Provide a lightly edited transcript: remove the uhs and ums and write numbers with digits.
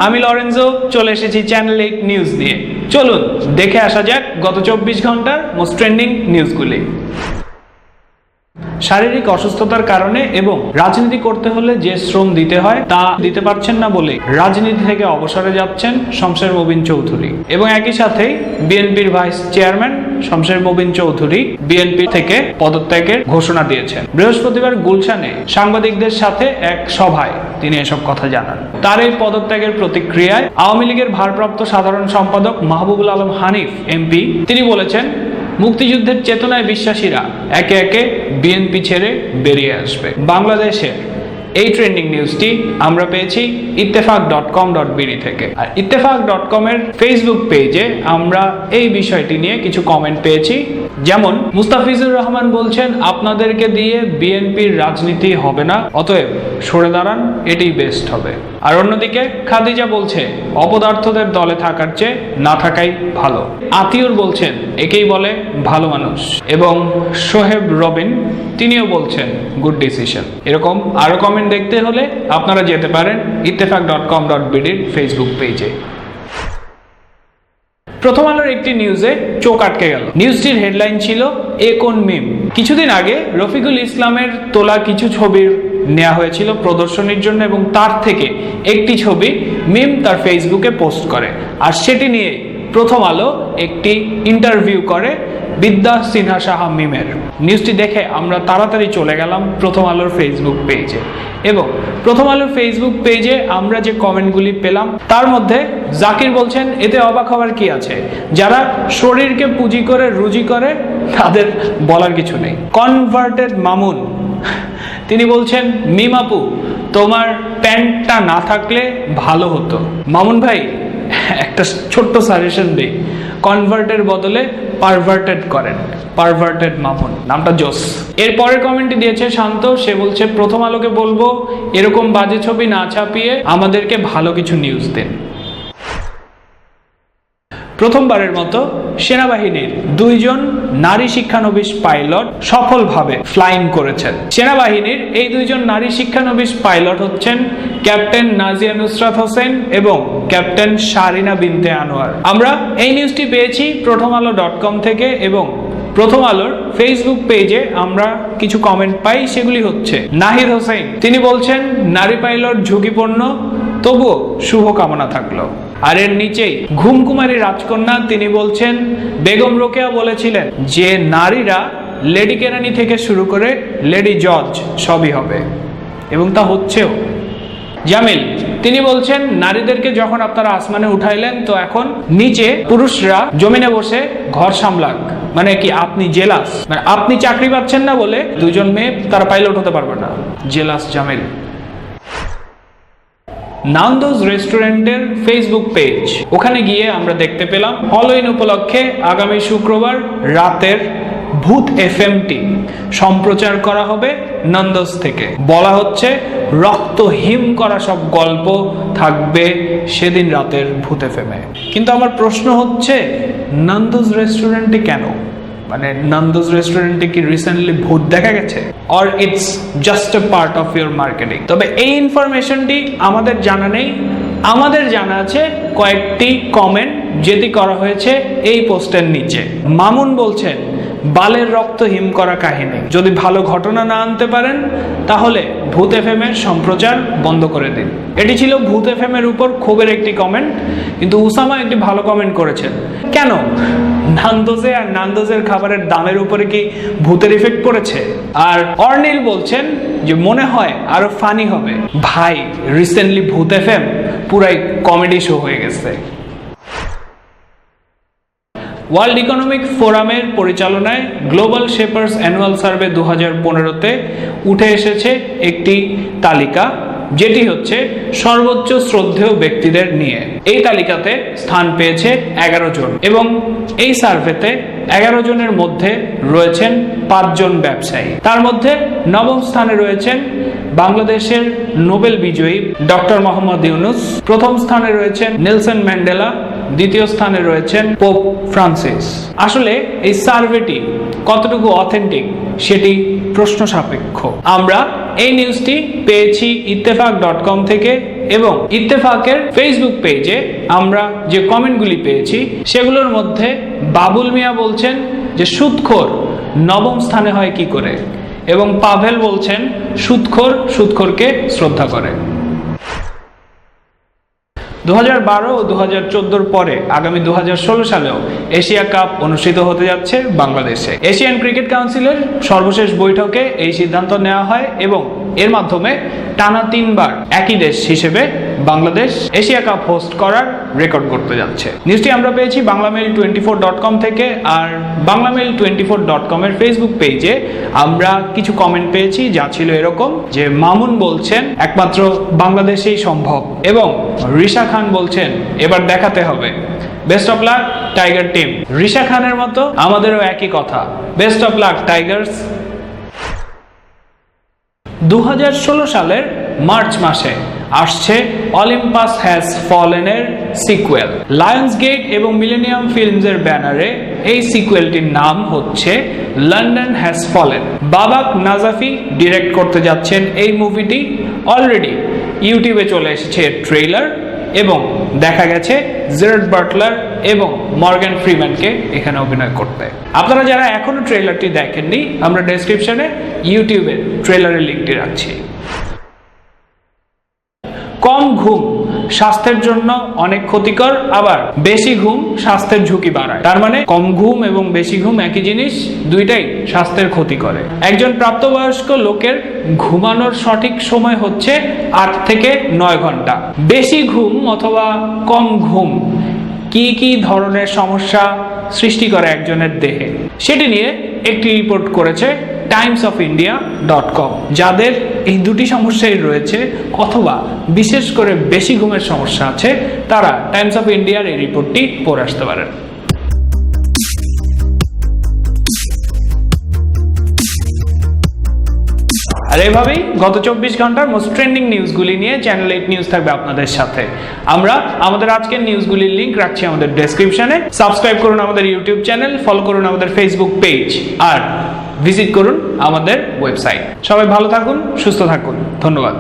আমি লরেন্জো চলে এসেছি চ্যানেল 8 নিউজ নিয়ে। চলুন দেখে আসা যাক গত 24 ঘন্টার মোস্ট ট্রেন্ডিং নিউজগুলি। শারীরিক অসুস্থতার কারণে এবং রাজনীতি করতে হলে যে শ্রম দিতে হয় তা দিতে পারছেন না বলে রাজনীতি থেকে অবসরে যাচ্ছেন শমশের মোবিন চৌধুরী। এবং একই সাথে বিএনপির vice chairman Shamsher Mobin Chowdhury BNP থেকে পদত্যাগের ঘোষণা দিয়েছেন। বৃহস্পতিবার গুলশানে সাংবাদিকদের সাথে এক সভায় তিনি এসব কথা জানান। তার এই পদত্যাগের প্রতিক্রিয়ায় আওয়ামী লীগের ভারপ্রাপ্ত সাধারণ সম্পাদক মাহবুবুল আলম হানিফ এমপি তিনি বলেছেন, মুক্তিযুদ্ধের চেতনায় বিশ্বাসীরা একে একে বিএনপি ছেড়ে বেরিয়ে আসবে। বাংলাদেশের এই ট্রেন্ডিং নিউজটি আমরা পেয়েছি ইত্তেফাক.com.bd থেকে। আর ইত্তেফাক.com এর ফেসবুক পেজে আমরা এই বিষয়টি নিয়ে কিছু কমেন্ট পেয়েছি। যেমন মুস্তাফিজুর রহমান বলছেন, আপনাদেরকে দিয়ে বিএনপির রাজনীতি হবে না, অতএব সরে দাঁড়ান, এটাই বেস্ট হবে। আর অন্যদিকে খাদিজা বলছে, অপদার্থদের দলে থাকার চেয়ে না থাকাই ভালো। আতিউর বলছেন, একেই বলে ভালো মানুষ। এবং সোহেব রবিন তিনিও বলছেন, গুড ডিসিশন। এরকম আরো কমেন্ট দেখতে হলে আপনারা যেতে পারেন ইত্তেফাক.com.bd এর ফেসবুক পেজে। প্রথম আলোর একটি নিউজে চোখ আটকে গেল। নিউজটির হেডলাইন ছিল এ কোন মিম। কিছুদিন আগে রফিকুল ইসলামের তোলা কিছু ছবির নেওয়া হয়েছিল প্রদর্শনীর জন্য এবং তার থেকে একটি ছবি মিম তার ফেসবুকে পোস্ট করে। আর সেটি নিয়ে প্রথম আলো একটি ইন্টারভিউ করে বিদ্যা সিনহা সাহা মিমের। নিউজটি দেখে আমরা তাড়াতাড়ি চলে গেলাম প্রথম আলোর ফেসবুক পেজে এবং প্রথম আলোর ফেসবুক পেজে আমরা যে কমেন্টগুলি পেলাম তার মধ্যে জাকির বলছেন, এতে অবাক হওয়ার কি আছে, যারা শরীরকে পুঁজি করে রুজি করে তাদের বলার কিছু নেই। কনভার্টেড মামুন তিনি বলছেন, মিম আপু তোমার প্যান্টটা না থাকলে ভালো হতো। মামুন ভাই একটা ছোট্ট সাজেশন দিই, কনভার্টের বদলে পারভার্টেড করেন। পারভার্টেড মামুন নামটা জোস। এর পরের কমেন্টটি দিয়েছে শান্ত। সে বলছে, প্রথম আলোকে বলবো এরকম বাজে ছবি না ছাপিয়ে আমাদেরকে ভালো কিছু নিউজ দেন। প্রথমবারের মতো সেনাবাহিনীর 2 জন নারী শিক্ষানবিশ পাইলট সফলভাবে ফ্লাইং করেছেন। সেনাবাহিনীর এই 2 জন নারী শিক্ষানবিশ পাইলট হচ্ছেন ক্যাপ্টেন নাজিয়া নুসরাত হোসেন এবং ক্যাপ্টেন শারিনা বিনতে আনোয়ার। আমরা এই নিউজটি পেয়েছি প্রথমআলো.com থেকে এবং প্রথম আলোর ফেসবুক পেজে আমরা কিছু কমেন্ট পাই। সেগুলি হচ্ছে, নাহিদ হোসেন তিনি বলছেন, নারী পাইলট ঝুঁকিপূর্ণ, তবুও শুভকামনা থাকলো। আর এর নিচেই ঘুমকুমারী রাজকন্যা তিনি বলছেন, বেগম রোকেয়া বলেছিলেন যে নারীরা লেডি কেরানি থেকে শুরু করে লেডি জজ সবই হবে এবং তা হচ্ছেও। জামিল তিনি বলছেন, নারীদেরকে যখন আপনারা আসমানে উঠাইলেন তো এখন নিচে পুরুষরা জমিনে বসে ঘর সামলাক। মানে কি আপনি জেলাস, মানে আপনি চাকরি পাচ্ছেন না বলে 2 জন মেয়ে তারা পাইলট হতে পারবে না। জেলাস জামিল। নান্দোজ রেস্টুরেন্টের ফেসবুক পেজ, ওখানে গিয়ে আমরা দেখতে পেলাম হ্যালোউইন উপলক্ষে আগামী শুক্রবার রাতের ভূত এফএমটি সম্প্রচার করা হবে নান্দোজ থেকে। বলা হচ্ছে রক্ত হিম করা সব গল্প থাকবে সেদিন রাতের ভূত এফএমে। কিন্তু আমার প্রশ্ন হচ্ছে, নান্দোজ রেস্টুরেন্টে কেন? মানে নান্দোজ রেস্টুরেন্টে কি রিসেন্টলি ভূত দেখা গেছে, or it's just a part of your marketing? তবে এই ইনফরমেশনটি আমাদের জানা নেই। আমাদের জানা আছে কয়েকটি কমেন্ট যেটি করা হয়েছে এই পোস্টের নিচে। মামুন বলছেন, বালের রক্ত হিম করা কাহিনী, যদি ভালো ঘটনা না আনতে পারেন তাহলে ভূত এফএম এর সম্প্রচার বন্ধ করে দিন। এটি ছিল ভূত এফএম এর উপর ক্ষোভের একটি কমেন্ট। কিন্তু উসামা একটি ভালো কমেন্ট করেছেন, কেন নান্দোজে আর নান্দোজের খাবারের দামের উপরে কি ভূতের ইফেক্ট পড়েছে? আর অর্নিল বলছেন যে মনে হয় আরো ফানি হবে। ভাই রিসেন্টলি ভূত এফএম পুরাই কমেডি শো হয়ে গেছে। ওয়ার্ল্ড ইকোনমিক ফোরামের পরিচালনায় গ্লোবাল শেপার্স অ্যানুয়াল সার্ভে 2015-তে উঠে এসেছে একটি তালিকা, যেটি হচ্ছে সর্বোচ্চ শ্রদ্ধেয় ব্যক্তিদের নিয়ে। এই তালিকাতে স্থান পেয়েছে 11 জন এবং এই সার্ভেতে 11 জনের মধ্যে রয়েছেন 5 জন ব্যবসায়ী। তার মধ্যে 9ম স্থানে রয়েছেন বাংলাদেশের নোবেল বিজয়ী ডক্টর মোহাম্মদ ইউনুস, প্রথম স্থানে রয়েছেন নেলসন ম্যান্ডেলা, দ্বিতীয় স্থানে রয়েছেন পোপ ফ্রান্সিস। আসলে এই সার্ভেটি কতটুকু অথেন্টিক সেটি প্রশ্ন সাপেক্ষ। আমরা এই নিউজটি পেয়েছি ইত্তেফাক.com থেকে এবং ইত্তেফাকের ফেসবুক পেজে আমরা যে কমেন্টগুলি পেয়েছি সেগুলোর মধ্যে বাবুল মিয়া বলছেন যে সুদখোর নবম স্থানে হয় কি করে, এবং পাভেল বলছেন সুদখোরকে শ্রদ্ধা করে। 2012 ও 2014 পরে আগামী 2016 সালেও এশিয়া কাপ অনুষ্ঠিত হতে যাচ্ছে বাংলাদেশে। এশিয়ান ক্রিকেট কাউন্সিলের সর্বশেষ বৈঠকে এই সিদ্ধান্ত নেওয়া হয় এবং এর মাধ্যমে টানা 3 বার একই দেশ হিসেবে বাংলাদেশ এশিয়া কাপ হোস্ট করার রেকর্ড করতে যাচ্ছে। নিউজটি আমরা পেয়েছি banglamil24.com থেকে, আর banglamil24.com এর ফেসবুক পেজে আমরা কিছু কমেন্ট পেয়েছি যা ছিল এরকম যে মামুন বলছেন একমাত্র বাংলাদেশেই সম্ভব, এবং রিশা খান বলছেন এবার দেখাতে হবে, best of luck tiger team. Risha খানের মতো আমাদেরও একই কথা, বেস্ট অফ লাক টাইগার্স। 2016 সালের মার্চ মাসে আসছে অলিম্পাস হ্যাজ ফলেন এর সিকুয়েল। লায়ন্স গেট এবং মিলেনিয়াম ফিল্মস এর ব্যানারে এই সিকুয়েলটির নাম হচ্ছে লন্ডন হ্যাজ ফলেন। বাবাক নাজাফি ডিরেক্ট করতে যাচ্ছেন এই মুভিটি। অলরেডি ইউটিউবে চলে এসেছে ট্রেলার এবং দেখা গেছে জেরার্ড বাটলার এবং মর্গান ফ্রিম্যানকে এখানে অভিনয় করতে। আপনারা যারা এখনো ট্রেলারটি দেখেননি, আমরা ডেসক্রিপশনে ইউটিউবের ট্রেলারের লিঙ্কটি রাখছি। কম ঘুম স্বাস্থ্যের জন্য অনেক ক্ষতিকর, আবার বেশি ঘুম স্বাস্থ্যের ঝুঁকি বাড়ায়। তার মানে কম ঘুম এবং বেশি ঘুম একই জিনিস, দুইটাই স্বাস্থ্যের ক্ষতি করে। একজন প্রাপ্তবয়স্ক লোকের ঘুমানোর সঠিক সময় হচ্ছে 8 থেকে 9 ঘন্টা। বেশি ঘুম অথবা কম ঘুম কি কি ধরনের সমস্যা সৃষ্টি করে একজনের দেহে সেটি নিয়ে একটি রিপোর্ট করেছে timesofIndia.com। যাদের এই দুটি সমস্যাই রয়েছে অথবা বিশেষ করে বেশি ঘুমের সমস্যা আছে, তারা টাইমস অফ ইন্ডিয়ার এই রিপোর্টটি পড়ে আসতে পারেন। আর এভাবেই গত 24 ঘন্টার মোস্ট ট্রেন্ডিং নিউজগুলি নিয়ে চ্যানেল 8 নিউজ থাকবে আপনাদের সাথে। আমরা আমাদের আজকের নিউজগুলির লিংক রাখছি আমাদের ডেসক্রিপশনে। সাবস্ক্রাইব করুন আমাদের ইউটিউব চ্যানেল, ফলো করুন আমাদের ফেসবুক পেজ, আর ভিজিট করুন আমাদের ওয়েবসাইট। সবাই ভালো থাকুন, সুস্থ থাকুন, ধন্যবাদ।